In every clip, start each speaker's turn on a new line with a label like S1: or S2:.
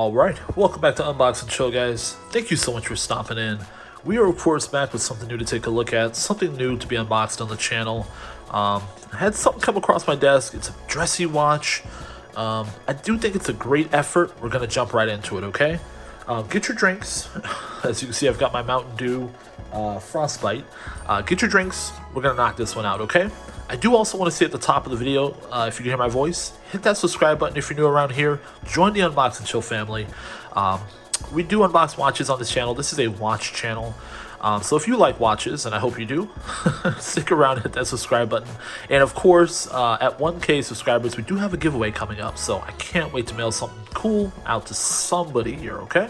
S1: Alright, welcome back to UNBOX&CO, guys. Thank you so much for stopping in. We are, of course, back with something new to take a look at, something new to be unboxed on the channel. I had something come across my desk. It's a dressy watch. I do think it's a great effort. We're going to jump right into it, okay? Get your drinks. As you can see, I've got my Mountain Dew Frostbite. Get your drinks. We're going to knock this one out, okay? I do also want to say at the top of the video, if you can hear my voice, hit that subscribe button if you're new around here. Join the UNBOX&CO family. We do unbox watches on this channel. This is a watch channel. So if you like watches, and I hope you do, stick around, hit that subscribe button. And of course, at 1K subscribers, we do have a giveaway coming up. So I can't wait to mail something cool out to somebody here, okay?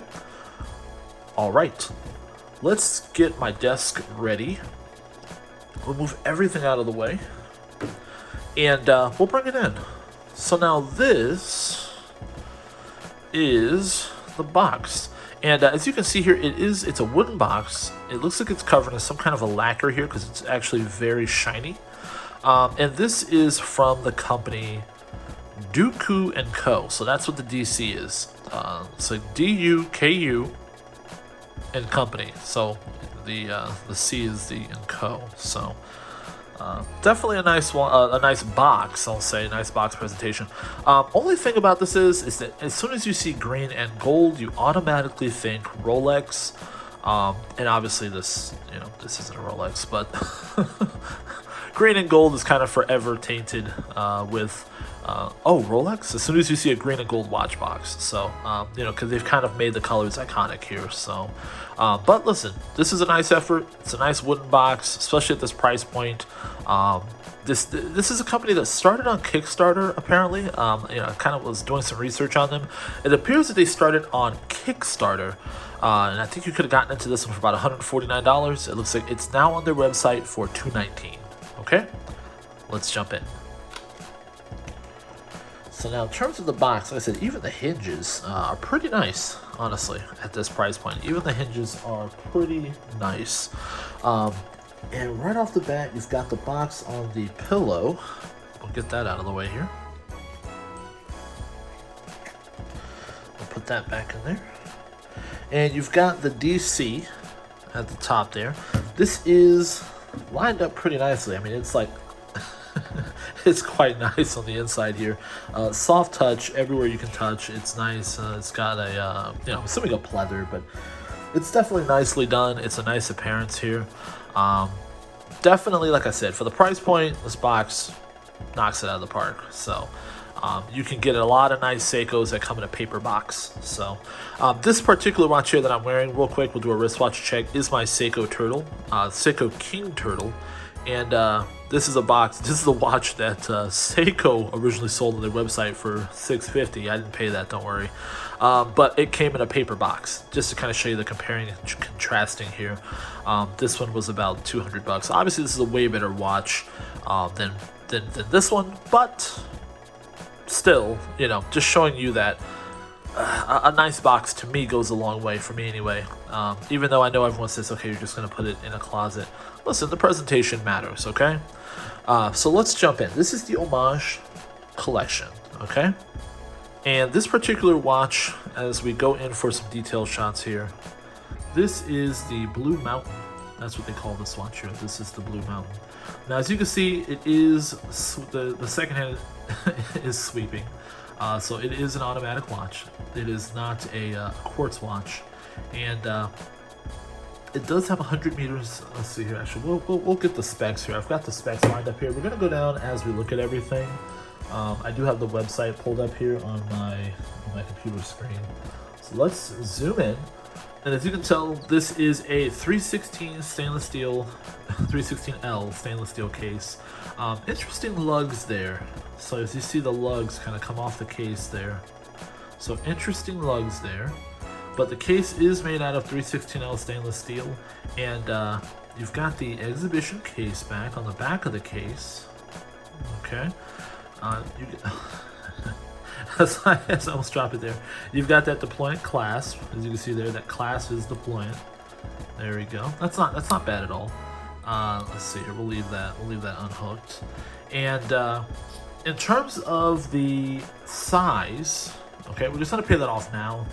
S1: All right, let's get my desk ready. We'll move everything out of the way. And we'll bring it in. So now this is the box. And as you can see here, it's a wooden box. It looks like it's covered in some kind of a lacquer here because it's actually very shiny. And this is from the company DUKU&CO. So that's what the DC is. So DUKU and company. So the C is the and Co. So definitely a nice one, a nice box. I'll say, nice box presentation. Only thing about this is that as soon as you see green and gold, you automatically think Rolex. And obviously this, this isn't a Rolex, but green and gold is kind of forever tainted with oh, Rolex. As soon as you see a green and gold watch box, so because they've kind of made the colors iconic here. So but listen, this is a nice effort. It's a nice wooden box, especially at this price point. This is a company that started on Kickstarter, apparently. I kind of was doing some research on them. It appears that they started on Kickstarter, and I think you could have gotten into this one for about $149. It looks like it's now on their website for $219. Okay, let's jump in. So now in terms of the box, like I said, even the hinges are pretty nice, honestly, at this price point. Even the hinges are pretty nice. And right off the bat, you've got the box on the pillow. We'll get that out of the way here. We'll put that back in there. And you've got the DC at the top there. This is lined up pretty nicely. I mean, it's like it's quite nice on the inside here. Soft touch everywhere you can touch. It's nice. It's got a I'm assuming a pleather, but it's definitely nicely done. It's a nice appearance here. Definitely, like I said, for the price point, this box knocks it out of the park. So you can get a lot of nice Seikos that come in a paper box. So this particular watch here that I'm wearing, real quick, we'll do a wristwatch check, is my Seiko Turtle, Seiko King Turtle. And this is a box. This is a watch that Seiko originally sold on their website for $650. I didn't pay that, don't worry. But it came in a paper box, just to kind of show you the comparing and contrasting here. This one was about $200. Obviously, this is a way better watch than this one, but still, just showing you that a nice box to me goes a long way, for me anyway. Even though I know everyone says, okay, you're just going to put it in a closet. Listen, the presentation matters, okay? So let's jump in. This is the Homage collection, okay? And this particular watch, as we go in for some detailed shots here, this is the Blue Mountain. That's what they call this watch here. This is the Blue Mountain. Now, as you can see, it is the second hand is sweeping. So it is an automatic watch. It is not a quartz watch. And it does have 100 meters. Let's see here. Actually, we'll get the specs here. I've got the specs lined up here. We're going to go down as we look at everything. I do have the website pulled up here on my computer screen. So let's zoom in. And as you can tell, this is a 316 stainless steel, 316L stainless steel case. Interesting lugs there. So as you see, the lugs kind of come off the case there. So interesting lugs there. But the case is made out of 316L stainless steel. And you've got the exhibition case back on the back of the case. Okay. I almost dropped it there. You've got that deployant clasp, as you can see there. That clasp is deployant. There we go. That's not bad at all. Let's see here. We'll leave that unhooked. And in terms of the size Okay, we're just gonna pay that off now.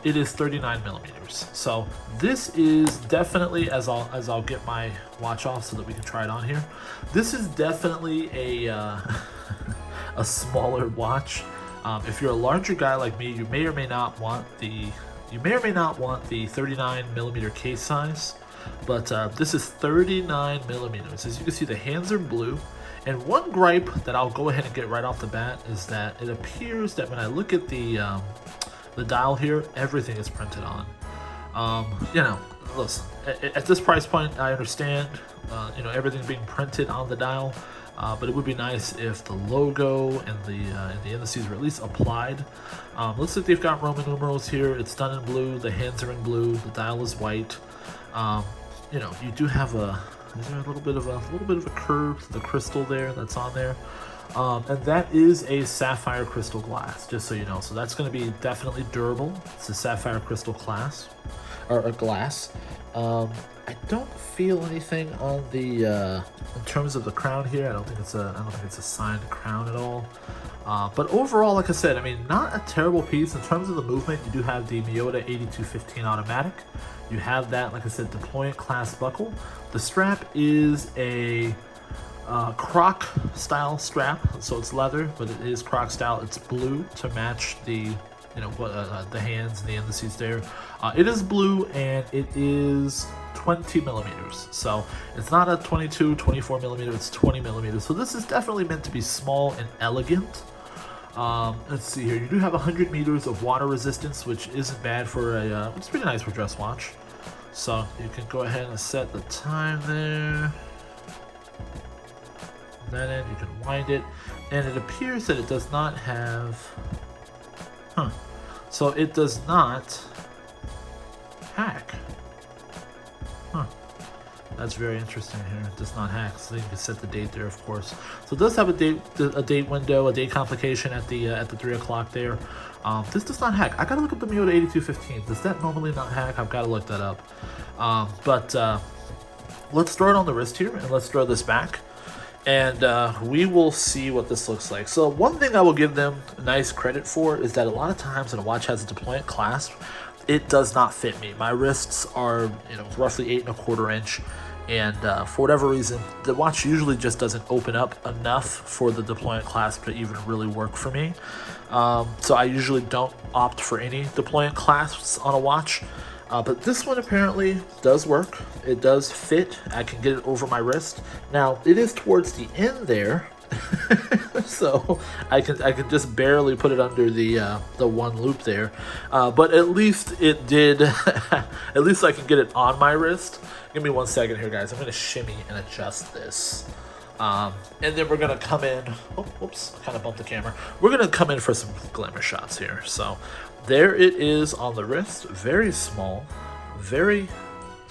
S1: It is 39 millimeters. So this is definitely, as I'll get my watch off so that we can try it on here. This is definitely a a smaller watch. If you're a larger guy like me, you may or may not want the 39 millimeter case size, but this is 39 millimeters. As you can see, the hands are blue. And one gripe that I'll go ahead and get right off the bat is that it appears that when I look at the dial here, everything is printed on. You know, listen, at this price point, I understand, you know, everything being printed on the dial, but it would be nice if the logo and the indices were at least applied. Looks like they've got Roman numerals here. It's done in blue. The hands are in blue. The dial is white. You know, you do have is there a little bit of a curve to the crystal there that's on there. And that is a sapphire crystal glass, just so you know. So that's going to be definitely durable. It's a sapphire crystal glass, or a glass. I don't feel anything on the in terms of the crown here. I don't think it's a signed crown at all. But overall, like I said, I mean, not a terrible piece in terms of the movement. You do have the Miyota 8215 automatic. You have that, like I said, deployant clasp buckle. The strap is a croc style strap, so it's leather, but it is croc style. It's blue to match the, you know, the hands and the indices there. It is blue and it is 20 millimeters, so it's not a 22, 24 millimeter, it's 20 millimeters. So this is definitely meant to be small and elegant. Let's see here. You do have 100 meters of water resistance, which isn't bad for a. It's pretty nice for a dress watch. So you can go ahead and set the time there. That in, you can wind it, and it appears that it does not have. So it does not hack. That's very interesting here. It does not hack, so you can set the date there, of course. So it does have a date window, a date complication at the 3 o'clock there. This does not hack. I gotta look up the Miyota 8215. Does that normally not hack? I've gotta look that up. But let's throw it on the wrist here, and let's throw this back, and we will see what this looks like. So one thing I will give them nice credit for is that a lot of times when a watch has a deployant clasp, it does not fit me. My wrists are, you know, roughly 8 1/4 inch. And for whatever reason, the watch usually just doesn't open up enough for the deployant clasp to even really work for me. So I usually don't opt for any deployant clasps on a watch. But this one apparently does work. It does fit. I can get it over my wrist. Now, it is towards the end there. So I can just barely put it under the one loop there, but at least it did. At least I can get it on my wrist. Give me 1 second here, guys. I'm gonna shimmy and adjust this, and then we're gonna come in. Oh, oops! I kind of bumped the camera. We're gonna come in for some glamour shots here. So there it is on the wrist. Very small, very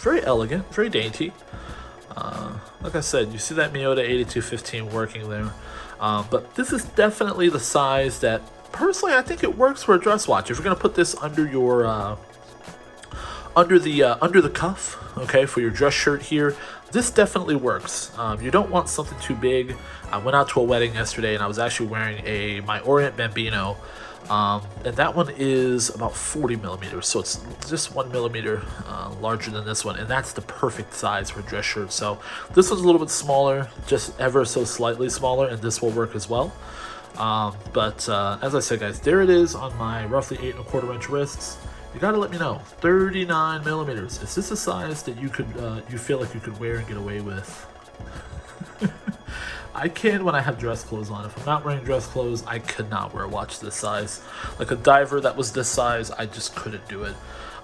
S1: elegant, very dainty. Like I said, you see that Miyota 8215 working there. But this is definitely the size that, personally, I think it works for a dress watch. If you're going to put this under your, under the cuff, okay, for your dress shirt here, this definitely works. You don't want something too big. I went out to a wedding yesterday, and I was actually wearing my Orient Bambino. And that one is about 40 millimeters, so it's just 1 millimeter larger than this one, and that's the perfect size for a dress shirt. So this one's a little bit smaller, just ever so slightly smaller, and this will work as well. But as I said, guys, there it is on my roughly 8 1/4 inch wrists. You gotta let me know. 39 millimeters. Is this a size that you could you feel like you could wear and get away with? I can when I have dress clothes on. If I'm not wearing dress clothes, I could not wear a watch this size. Like a diver that was this size, I just couldn't do it.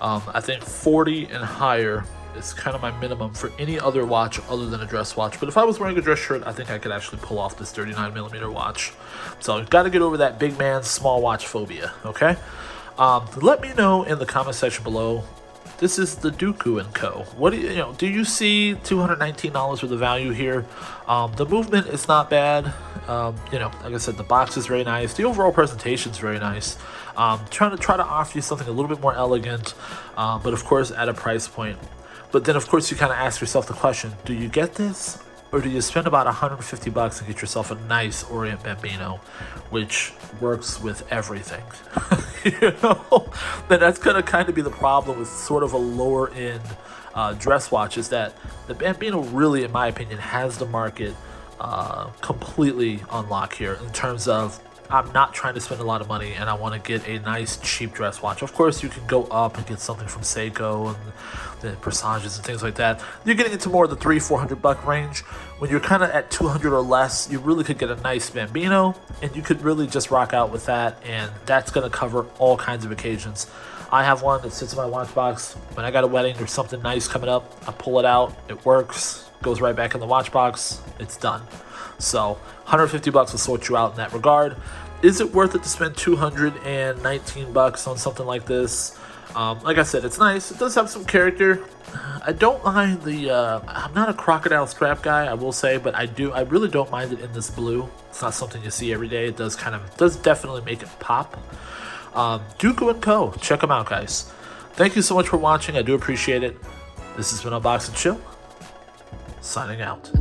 S1: I think 40 and higher is kind of my minimum for any other watch other than a dress watch. But if I was wearing a dress shirt, I think I could actually pull off this 39 millimeter watch. So you've got to get over that big man, small watch phobia, okay? Let me know in the comment section below. This is the DUKU&CO. What do you know? Do you see $219 worth of value here? The movement is not bad. You know, like I said, the box is very nice. The overall presentation is very nice. Trying to offer you something a little bit more elegant, but of course at a price point. But then of course you kind of ask yourself the question: do you get this, or do you spend about 150 bucks and get yourself a nice Orient Bambino, which works with everything? You know, that's going to kind of be the problem with sort of a lower end dress watch, is that the Bambino really, in my opinion, has the market completely on lock here in terms of, I'm not trying to spend a lot of money and I want to get a nice cheap dress watch. Of course, you can go up and get something from Seiko and the Pressages and things like that. You're getting into more of the $300-400 buck range. When you're kind of at 200 or less, you really could get a nice Bambino, and you could really just rock out with that, and that's going to cover all kinds of occasions. I have one that sits in my watch box. When I got a wedding or something nice coming up, I pull it out, it works, goes right back in the watch box, it's done. So 150 bucks will sort you out in that regard. Is it worth it to spend 219 bucks on something like this? Like I said, it's nice. It does have some character. I don't mind the, I'm not a crocodile strap guy, I will say, but I really don't mind it in this blue. It's not something you see every day. It does definitely make it pop. DUKU&CO, check them out, guys. Thank you so much for watching. I do appreciate it. This has been UNBOX and Chill, signing out.